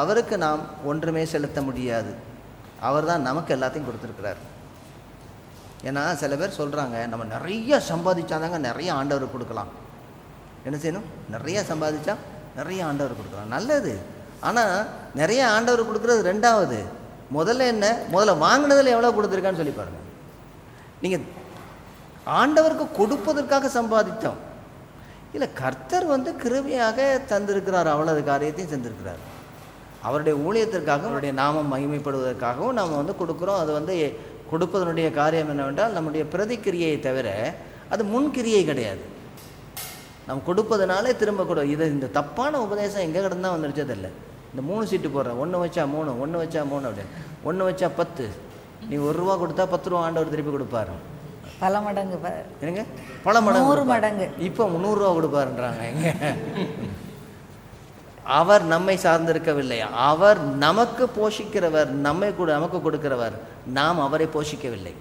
அவருக்கு நாம் ஒன்றுமே செலுத்த முடியாது. அவர் தான் நமக்கு எல்லாத்தையும் கொடுத்துருக்கிறார். ஏன்னா சில பேர் சொல்கிறாங்க, நம்ம நிறைய சம்பாதிச்சாதாங்க நிறைய ஆண்டவருக்கு கொடுக்கலாம். என்ன செய்யணும்? நிறைய சம்பாதிச்சா நிறைய ஆண்டவருக்கு கொடுக்கலாம், நல்லது. ஆனால் நிறைய ஆண்டவருக்கு கொடுக்குறது ரெண்டாவது. முதல்ல என்ன? முதல்ல வாங்கினதில் எவ்வளோ கொடுத்துருக்கான்னு சொல்லி பாருங்கள். நீங்கள் ஆண்டவருக்கு கொடுப்பதற்காக சம்பாதித்தோம் இல்லை, கர்த்தர் கிருபையாக தந்திருக்கிறார், அவ்வளவு காரியத்தையும் செஞ்சிருக்கிறார். அவருடைய ஊழியத்திற்காக, அவருடைய நாமம் மகிமைப்படுவதற்காகவும் நாம் கொடுக்குறோம். அது கொடுப்பதனுடைய காரியம் என்னவென்றால் நம்முடைய பிரதிக்கிரியை தவிர அது முன்கிரியை கிடையாது. நம்ம கொடுப்பதனாலே திரும்ப கொடு. இந்த தப்பான உபதேசம் எங்கே கிடந்தா வந்துருச்சதில்லை. இந்த 3 சீட்டு போடுறேன், 1 வச்சா 3, 1 வச்சா 3 அப்படின்னு, 1 வச்சா 10. நீ 1 ரூபா கொடுத்தா 10 ரூபா ஆண்டவர் திருப்பி கொடுப்பாரு. பல மடங்கு. என்னங்க? பல மடங்கு, 100 மடங்கு. இப்போ 300 ரூபா கொடுப்பாருன்றாங்க. எங்க? அவர் நம்மை சார்ந்திருக்கவில்லை. அவர் நமக்கு போஷிக்கிறவர், நமக்கு கொடுக்கிறவர். நாம் அவரை போஷிக்கவில்லை.